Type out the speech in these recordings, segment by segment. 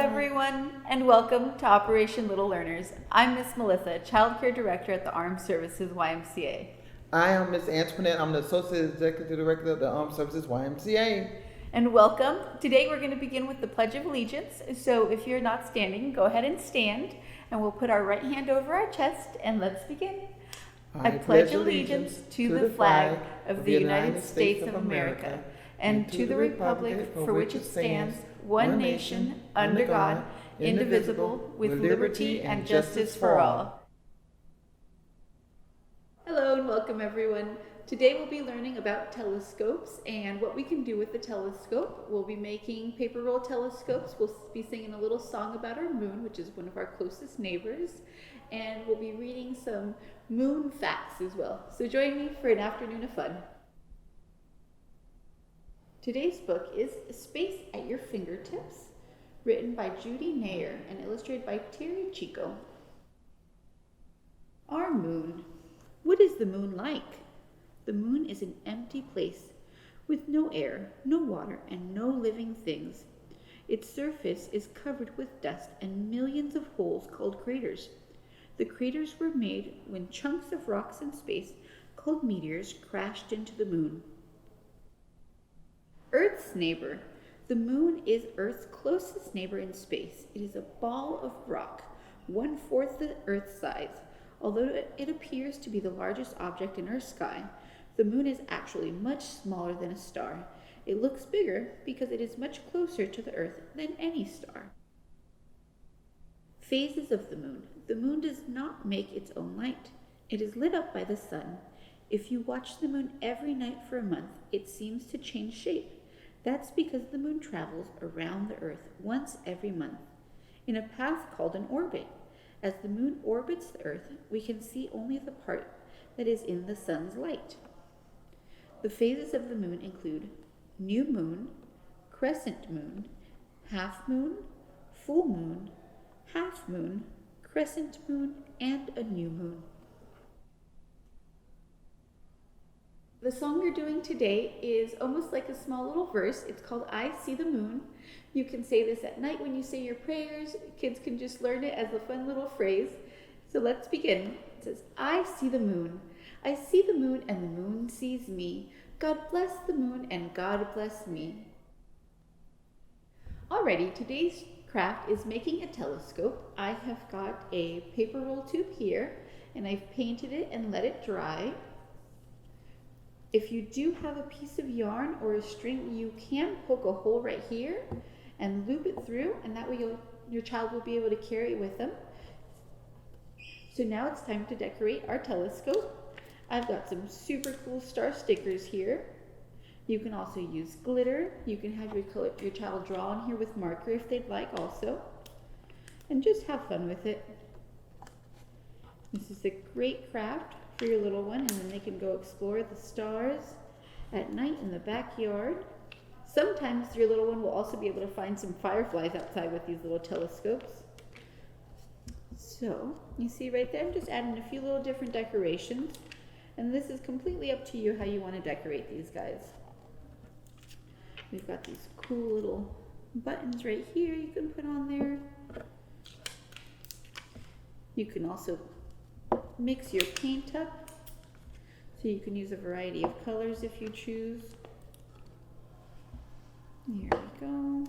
everyone, and welcome to Operation Little Learners. I'm Miss Melissa, Child Care Director at the Armed Services YMCA. I am Miss Antoinette. I'm the Associate Executive Director of the Armed Services YMCA. And welcome. Today we're going to begin with the Pledge of Allegiance. So if you're not standing, go ahead and stand, and we'll put our right hand over our chest, and let's begin. I pledge allegiance to the flag of the United States of America and to the republic for which it stands, one nation, under God, indivisible, with liberty and justice for all. Hello and welcome everyone. Today we'll be learning about telescopes and what we can do with the telescope. We'll be making paper roll telescopes. We'll be singing a little song about our moon, which is one of our closest neighbors. And we'll be reading some moon facts as well. So join me for an afternoon of fun. Today's book is Space at Your Fingertips, written by Judy Nair and illustrated by Terry Chico. Our moon. What is the moon like? The moon is an empty place with no air, no water, and no living things. Its surface is covered with dust and millions of holes called craters. The craters were made when chunks of rocks in space, called meteors, crashed into the moon. Earth's neighbor. The moon is Earth's closest neighbor in space. It is a ball of rock, 1/4 the Earth's size. Although it appears to be the largest object in our sky, the moon is actually much smaller than a star. It looks bigger because it is much closer to the Earth than any star. Phases of the moon. The moon does not make its own light. It is lit up by the sun. If you watch the moon every night for a month, it seems to change shape. That's because the moon travels around the Earth once every month in a path called an orbit. As the moon orbits the Earth, we can see only the part that is in the sun's light. The phases of the moon include new moon, crescent moon, half moon, full moon, half moon, crescent moon, and a new moon. The song you're doing today is almost like a small little verse. It's called I See the Moon. You can say this at night when you say your prayers. Kids can just learn it as a fun little phrase. So let's begin. It says, I see the moon. I see the moon and the moon sees me. God bless the moon and God bless me. Alrighty, today's craft is making a telescope. I have got a paper roll tube here and I've painted it and let it dry. If you do have a piece of yarn or a string, you can poke a hole right here and loop it through, and that way your child will be able to carry it with them. So now it's time to decorate our telescope. I've got some super cool star stickers here. You can also use glitter. You can have your child draw on here with marker if they'd like also. And just have fun with it. This is a great craft for your little one, and then they can go explore the stars at night in the backyard. Sometimes your little one will also be able to find some fireflies outside with these little telescopes. So you see right there, I'm just adding a few little different decorations, and this is completely up to you how you want to decorate these guys. We've got these cool little buttons right here you can put on there. You can also mix your paint up, so you can use a variety of colors if you choose. Here we go.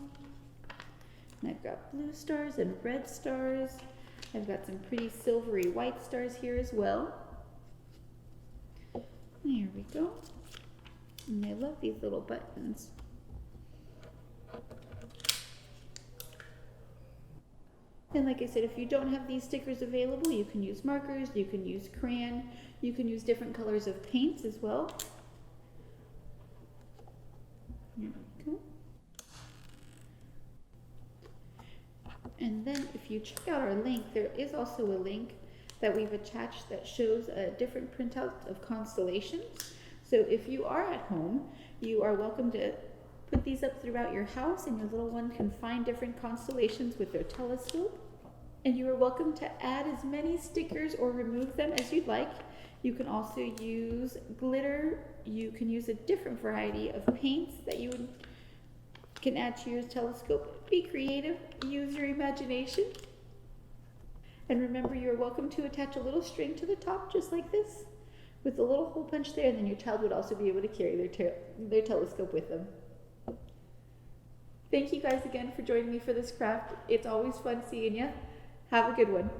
And I've got blue stars and red stars. I've got some pretty silvery white stars here as well. There we go. And I love these little buttons. And like I said, if you don't have these stickers available, you can use markers, you can use crayon, you can use different colors of paints as well. Here we go. And then if you check out our link, there is also a link that we've attached that shows a different printout of constellations. So if you are at home, you are welcome to put these up throughout your house, and your little one can find different constellations with their telescope. And you are welcome to add as many stickers or remove them as you'd like. You can also use glitter. You can use a different variety of paints that you would can add to your telescope. Be creative, use your imagination. And remember, you're welcome to attach a little string to the top, just like this, with a little hole punch there, and then your child would also be able to carry their telescope with them. Thank you guys again for joining me for this craft. It's always fun seeing you. Have a good one.